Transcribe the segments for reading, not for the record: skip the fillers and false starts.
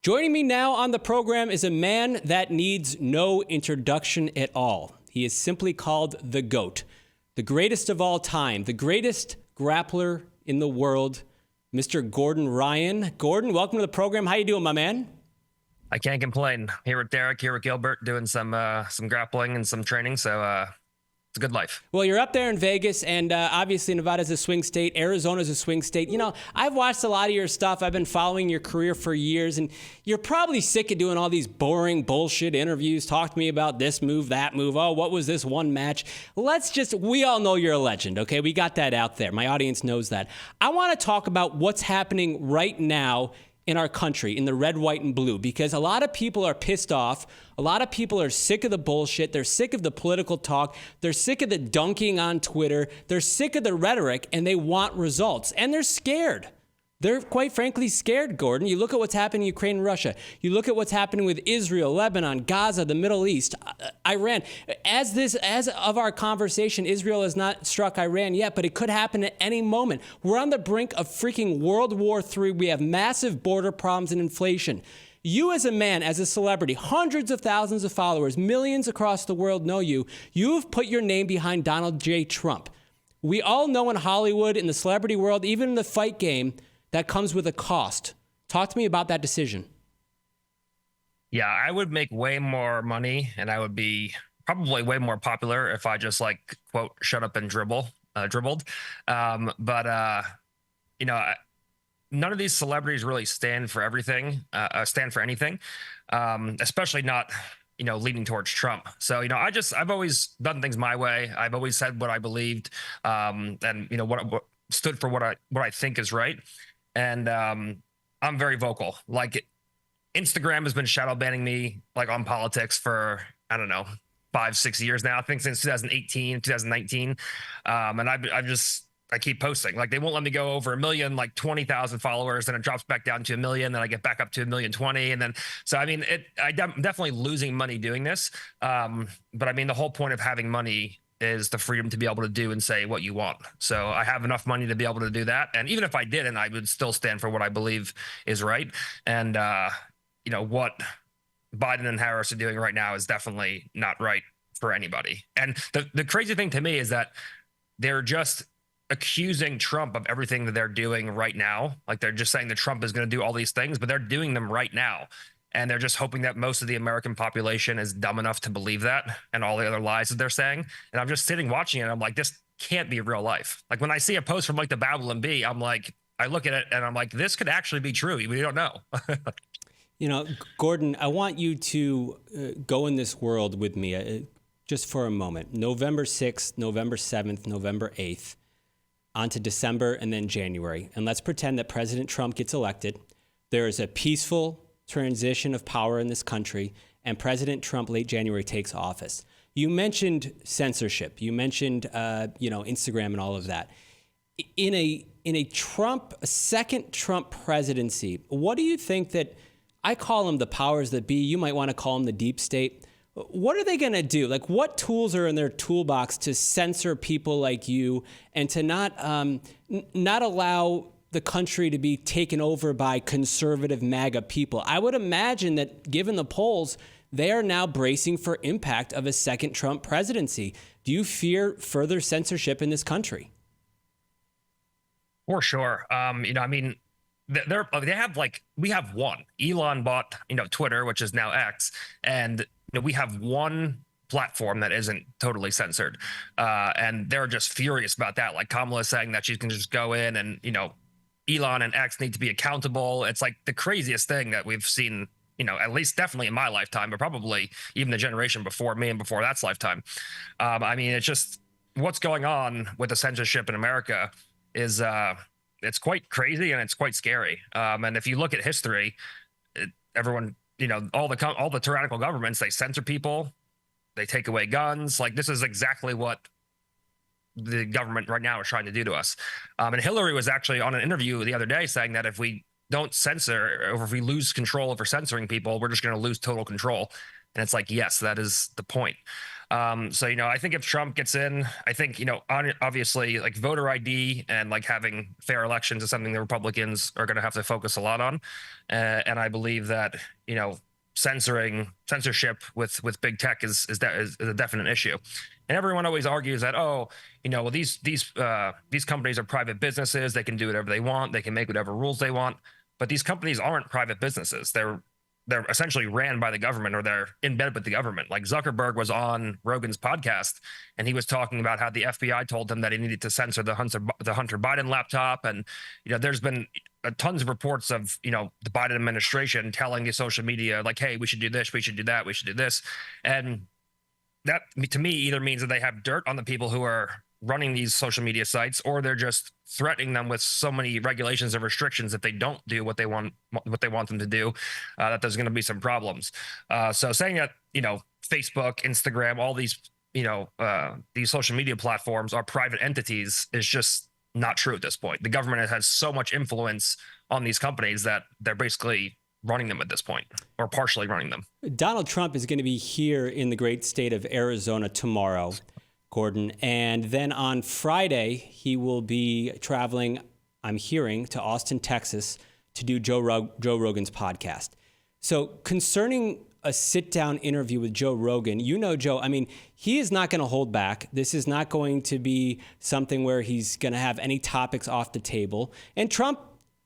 Joining me now on the program is a man that needs no introduction at all. He is simply called the GOAT, the greatest of all time, the greatest grappler in the world, Mr. Gordon Ryan. Gordon, welcome to the program. How you doing, my man? I can't complain. Here with Derek, here with Gilbert, doing some grappling and some training. So it's a good life. Well, you're up there in Vegas, and obviously Nevada's a swing state. Arizona's a swing state. You know, I've watched a lot of your stuff. I've been following your career for years, and you're probably sick of doing all these boring bullshit interviews. Talk to me about this move, that move. Oh, what was this one match? We all know you're a legend, okay? We got that out there. My audience knows that. I want to talk about what's happening right now in our country, in the red, white, and blue, because a lot of people are pissed off. A lot of people are sick of the bullshit. They're sick of the political talk. They're sick of the dunking on Twitter. They're sick of the rhetoric, and they want results. And they're scared. They're quite frankly scared, Gordon. You look at what's happening in Ukraine and Russia. You look at what's happening with Israel, Lebanon, Gaza, the Middle East, Iran. As of our conversation, Israel has not struck Iran yet, but it could happen at any moment. We're on the brink of freaking World War III. We have massive border problems and inflation. You as a man, as a celebrity, hundreds of thousands of followers, millions across the world know you. You've put your name behind Donald J. Trump. We all know in Hollywood, in the celebrity world, even in the fight game, that comes with a cost. Talk to me about that decision. Yeah, I would make way more money, and I would be probably way more popular if I just quote, shut up and dribbled. You know, none of these celebrities really stand for everything, stand for anything, especially not, leaning towards Trump. So, I've always done things my way. I've always said what I believed, and what stood for what I think is right. And I'm very vocal. Instagram has been shadow banning me on politics for, I don't know, 5-6 years now. I think since 2018, 2019. And I keep posting. They won't let me go over 1 million, 20,000 followers, then it drops back down to 1 million, then I get back up to 1,020,000, and then I'm definitely losing money doing this. But I mean, the whole point of having money is the freedom to be able to do and say what you want. So I have enough money to be able to do that. And even if I didn't, I would still stand for what I believe is right. And what Biden and Harris are doing right now is definitely not right for anybody. And the crazy thing to me is that they're just accusing Trump of everything that they're doing right now. They're just saying that Trump is going to do all these things, but they're doing them right now. And they're just hoping that most of the American population is dumb enough to believe that and all the other lies that they're saying. And I'm just sitting watching it. And I'm like, this can't be real life. When I see a post from the Babylon Bee, I look at it and I'm like, this could actually be true. We don't know. Gordon, I want you to go in this world with me just for a moment. November 6th, November 7th, November 8th, on to December and then January. And let's pretend that President Trump gets elected. There is a peaceful transition of power in this country, and President Trump late January takes office. You mentioned censorship. You mentioned Instagram and all of that. In a second Trump presidency, what do you think that, I call them the powers that be, you might want to call them the deep state. What are they going to do? What tools are in their toolbox to censor people like you and to not allow the country to be taken over by conservative MAGA people? I would imagine that given the polls, they are now bracing for impact of a second Trump presidency. Do you fear further censorship in this country? For sure. We have one. Elon bought, Twitter, which is now X, and we have one platform that isn't totally censored. And they're just furious about that. Kamala saying that she can just go in and, Elon and X need to be accountable. It's the craziest thing that we've seen, at least definitely in my lifetime, but probably even the generation before me and before that's lifetime. It's just what's going on with the censorship in America is it's quite crazy and it's quite scary. And if you look at history, everyone, all the tyrannical governments, they censor people, they take away guns. This is exactly what the government right now is trying to do to us. And Hillary was actually on an interview the other day saying that if we don't censor, or if we lose control over censoring people, we're just going to lose total control. And it's yes, that is the point. So, I think if Trump gets in, I think, obviously like voter ID and like having fair elections is something the Republicans are going to have to focus a lot on. And I believe that, censorship with big tech is a definite issue. And everyone always argues that, well, these companies are private businesses. They can do whatever they want. They can make whatever rules they want. But these companies aren't private businesses. They're essentially ran by the government, or they're in bed with the government. Like Zuckerberg was on Rogan's podcast, and he was talking about how the FBI told him that he needed to censor the Hunter Biden laptop. And, there's been tons of reports of, the Biden administration telling the social media, like, hey, we should do this, we should do that, we should do this. And that, to me, either means that they have dirt on the people who are running these social media sites, or they're just threatening them with so many regulations and restrictions if they don't do what they want them to do, that there's going to be some problems. So saying that, Facebook, Instagram, all these social media platforms are private entities is just not true at this point. The government has so much influence on these companies that they're basically running them at this point, or partially running them. Donald Trump is going to be here in the great state of Arizona tomorrow, Gordon. And then on Friday, he will be traveling, I'm hearing, to Austin, Texas to do Joe Rogan's podcast. So concerning a sit-down interview with Joe Rogan, Joe, he is not going to hold back. This is not going to be something where he's going to have any topics off the table. And Trump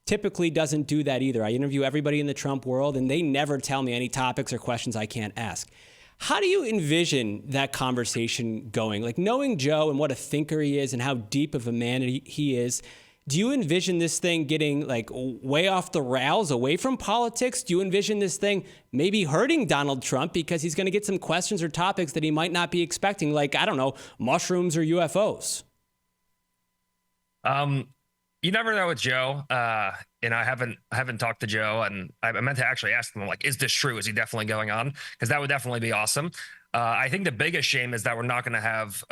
typically doesn't do that either. I interview everybody in the Trump world, and they never tell me any topics or questions I can't ask. How do you envision that conversation going? Like, knowing Joe and what a thinker he is and how deep of a man he is, do you envision this thing getting like way off the rails, away from politics? Do you envision this thing maybe hurting Donald Trump because he's going to get some questions or topics that he might not be expecting, like, I don't know, mushrooms or UFOs? You never know with Joe. And I haven't talked to Joe, and I meant to actually ask him, like, is this true? Is he definitely going on? Because that would definitely be awesome. I think the biggest shame is that we're not going to have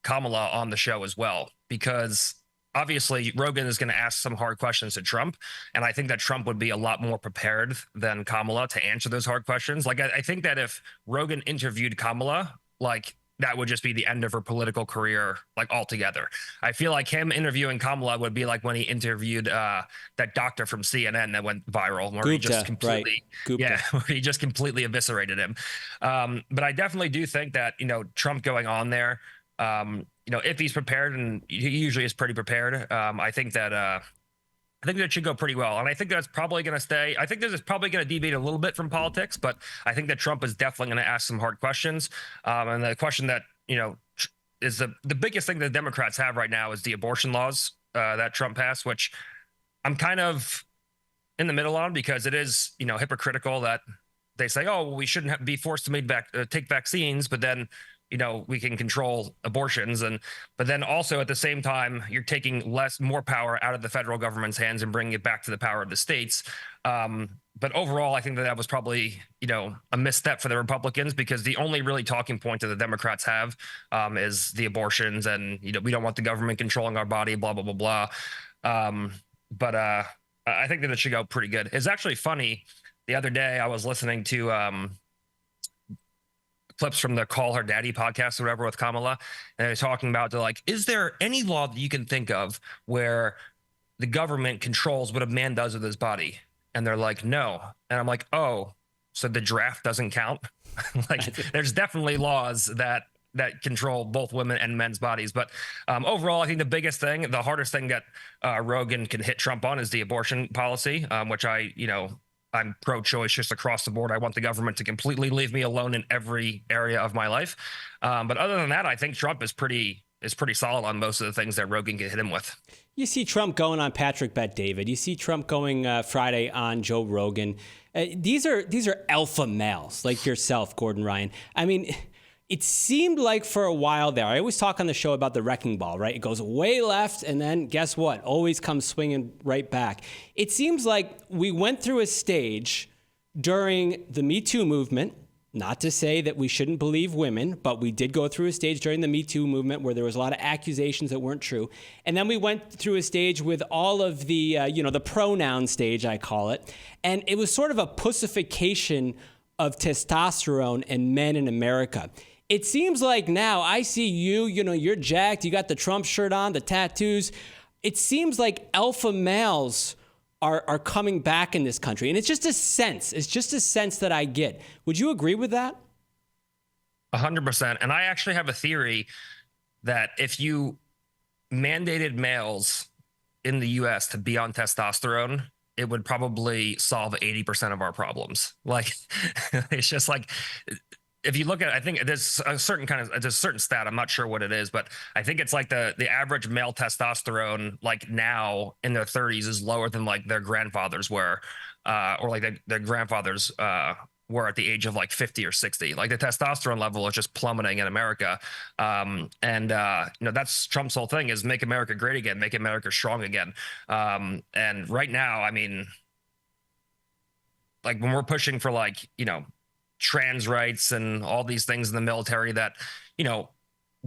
Kamala on the show as well, because obviously Rogan is going to ask some hard questions to Trump. And I think that Trump would be a lot more prepared than Kamala to answer those hard questions. Like, I think that if Rogan interviewed Kamala, like, that would just be the end of her political career, like, altogether. I feel like him interviewing Kamala would be like when he interviewed that doctor from CNN that went viral, where he just completely, where he just completely eviscerated him. But I definitely do think that, Trump going on there, if he's prepared, and he usually is pretty prepared, I think that should go pretty well. And I think that's probably going to stay. I think this is probably going to deviate a little bit from politics, but I think that Trump is definitely going to ask some hard questions. And the question that, is the biggest thing that Democrats have right now is the abortion laws that Trump passed, which I'm kind of in the middle on, because it is, hypocritical that they say, oh, well, we shouldn't be forced to take vaccines, but then, we can control abortions. But then also at the same time, you're taking more power out of the federal government's hands and bringing it back to the power of the states. But overall, I think that was probably, a misstep for the Republicans, because the only really talking point that the Democrats have is the abortions, and, we don't want the government controlling our body, blah, blah, blah, blah. But I think that it should go pretty good. It's actually funny. The other day I was listening to clips from the Call Her Daddy podcast or whatever with Kamala, and they're talking about, they're like, is there any law that you can think of where the government controls what a man does with his body? And they're like, no. And I'm like, oh, so the draft doesn't count? Like, there's definitely laws that control both women and men's bodies. But overall, I think the biggest thing, the hardest thing that Rogan can hit Trump on is the abortion policy, which I'm pro-choice just across the board. I want the government to completely leave me alone in every area of my life. But other than that, I think Trump is pretty solid on most of the things that Rogan can hit him with. You see Trump going on Patrick Bet-David. You see Trump going Friday on Joe Rogan. These are alpha males like yourself, Gordon Ryan. It seemed like for a while there, I always talk on the show about the wrecking ball, right? It goes way left, and then guess what? Always comes swinging right back. It seems like we went through a stage during the Me Too movement, not to say that we shouldn't believe women, but we did go through a stage during the Me Too movement where there was a lot of accusations that weren't true. And then we went through a stage with all of the, the pronoun stage, I call it. And it was sort of a pussification of testosterone and men in America. it seems like now I see you, you're jacked. You got the Trump shirt on, the tattoos. It seems like alpha males are coming back in this country. And it's just a sense. It's just a sense that I get. Would you agree with that? 100%. And I actually have a theory that if you mandated males in the US to be on testosterone, it would probably solve 80% of our problems. Like, it's just like, if you look at, I think there's a certain stat, I'm not sure what it is, but I think it's like the average male testosterone, like now in their 30s, is lower than like their grandfathers were, or like their grandfathers were at the age of like 50 or 60. Like the testosterone level is just plummeting in America. That's Trump's whole thing, is make America great again, make America strong again. And right now, I mean, like when we're pushing for like, trans rights and all these things in the military that, do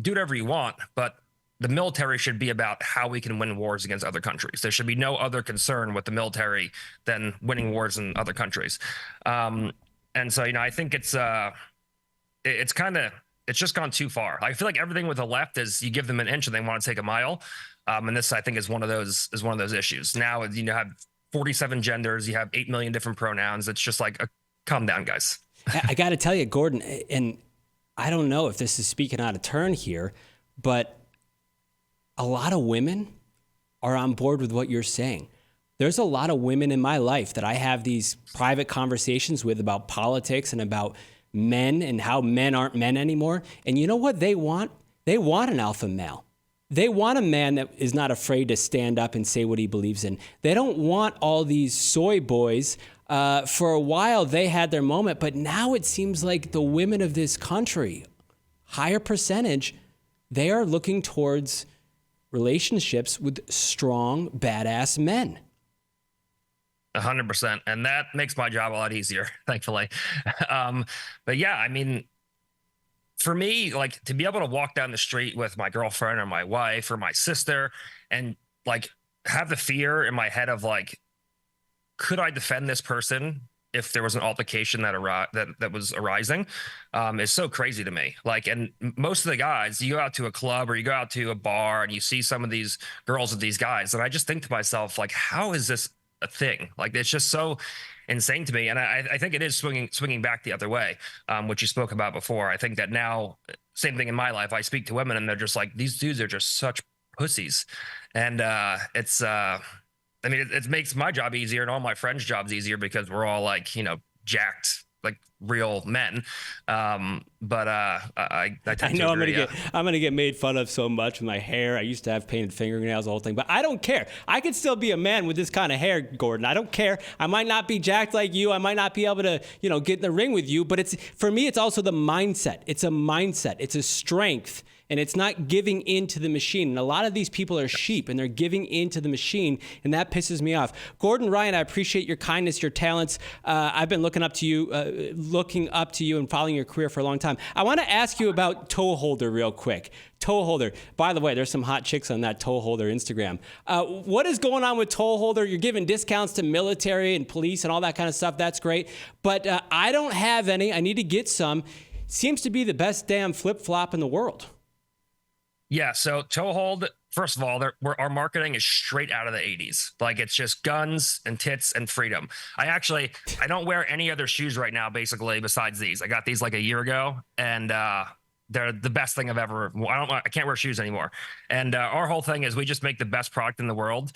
whatever you want, but the military should be about how we can win wars against other countries. There should be no other concern with the military than winning wars in other countries. And so, I think it's just gone too far. I feel like everything with the left is you give them an inch and they want to take a mile. And this, I think, is one of those issues. Now, you have 47 genders, you have 8 million different pronouns. It's just like, calm down, guys. I got to tell you, Gordon, and I don't know if this is speaking out of turn here, but a lot of women are on board with what you're saying. There's a lot of women in my life that I have these private conversations with about politics and about men and how men aren't men anymore. And you know what they want? They want an alpha male. They want a man that is not afraid to stand up and say what he believes in. They don't want all these soy boys. For a while, they had their moment, but now it seems like the women of this country, higher percentage, they are looking towards relationships with strong, badass men. 100%. And that makes my job a lot easier, thankfully. But yeah, I mean, for me, like to be able to walk down the street with my girlfriend or my wife or my sister and like have the fear in my head of like, could I defend this person if there was an altercation that was arising, is so crazy to me. Like, and most of the guys, you go out to a club or you go out to a bar and you see some of these girls with these guys, and I just think to myself, like, how is this a thing? Like, it's just so insane to me. And I think it is swinging back the other way, which you spoke about before. I think that now, same thing in my life, I speak to women and they're just like, these dudes are just such pussies. And it makes my job easier and all my friends' jobs easier because we're all like, jacked, like real men. I know I'm gonna get made fun of so much with my hair. I used to have painted fingernails, the whole thing, but I don't care. I could still be a man with this kind of hair, Gordon. I don't care. I might not be jacked like you. I might not be able to, get in the ring with you. But for me, it's also the mindset. It's a mindset. It's a strength. And it's not giving in to the machine. And a lot of these people are sheep and they're giving in to the machine. And that pisses me off. Gordon Ryan, I appreciate your kindness, your talents. I've been looking up to you and following your career for a long time. I want to ask you about toe holder real quick. Toe holder. By the way, there's some hot chicks on that toe holder Instagram. What is going on with toe holder? You're giving discounts to military and police and all that kind of stuff. That's great. But I don't have any. I need to get some. Seems to be the best damn flip-flop in the world. Yeah, so toe hold, first of all, our marketing is straight out of the 80s. Like, it's just guns and tits and freedom. I don't wear any other shoes right now, basically, besides these. I got these like a year ago, and they're the best thing I've ever. I can't wear shoes anymore. And our whole thing is we just make the best product in the world.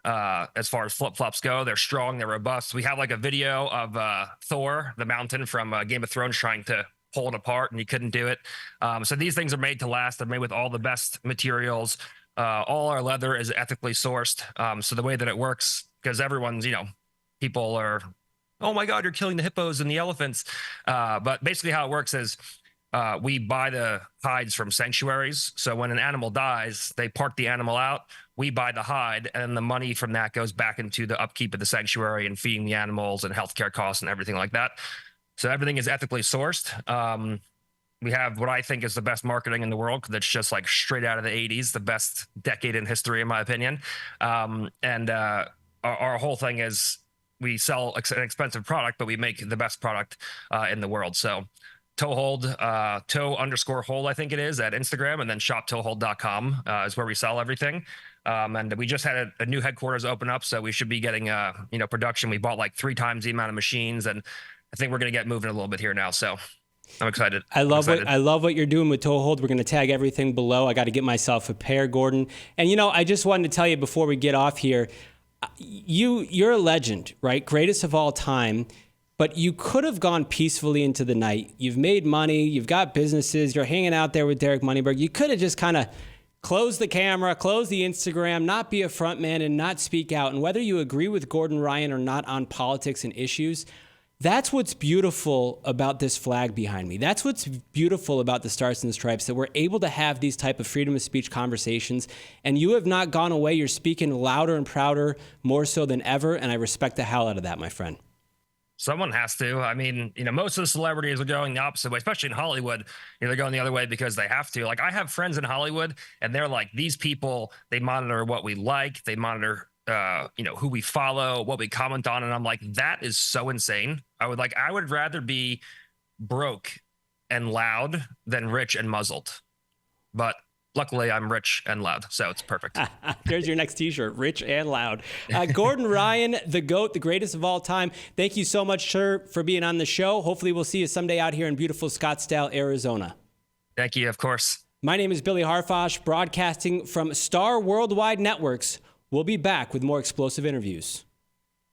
As far as flip-flops go, they're strong, they're robust. We have like a video of Thor, the mountain from Game of Thrones, trying to pull it apart and you couldn't do it. So these things are made to last. They're made with all the best materials. All our leather is ethically sourced. So the way that it works, because everyone's, people are, oh my God, you're killing the hippos and the elephants. But basically how it works is we buy the hides from sanctuaries. So when an animal dies, they park the animal out. We buy the hide, and the money from that goes back into the upkeep of the sanctuary and feeding the animals and healthcare costs and everything like that. So everything is ethically sourced. We have what I think is the best marketing in the world, because it's just like straight out of the 80s, the best decade in history, in my opinion. Our whole thing is we sell an expensive product, but we make the best product in the world. So Toehold, toe_hold, I think it is, at Instagram, and then shoptoehold.com is where we sell everything. And we just had a new headquarters open up, so we should be getting production. We bought like 3 times the amount of machines, and I think we're going to get moving a little bit here now. So I'm excited. I love what you're doing with Toehold. We're going to tag everything below. I got to get myself a pair, Gordon. And I just wanted to tell you before we get off here, you're a legend, right? Greatest of all time. But you could have gone peacefully into the night. You've made money. You've got businesses. You're hanging out there with Derek Moneyberg. You could have just kind of closed the camera, closed the Instagram, not be a front man, and not speak out. And whether you agree with Gordon Ryan or not on politics and issues, that's what's beautiful about this flag behind me. That's what's beautiful about the Stars and Stripes, that we're able to have these type of freedom of speech conversations. And you have not gone away. You're speaking louder and prouder, more so than ever. And I respect the hell out of that, my friend. Someone has to. I mean, most of the celebrities are going the opposite way, especially in Hollywood. They're going the other way because they have to. Like, I have friends in Hollywood, and they're like, these people, they monitor what we like. They monitor, who we follow, what we comment on. And I'm like, that is so insane. I would rather be broke and loud than rich and muzzled. But luckily, I'm rich and loud, so it's perfect. There's your next t-shirt, rich and loud. Gordon Ryan, the GOAT, the greatest of all time. Thank you so much, sir, for being on the show. Hopefully we'll see you someday out here in beautiful Scottsdale, Arizona. Thank you, of course. My name is Billy Harfosh, broadcasting from Star Worldwide Networks. We'll be back with more explosive interviews.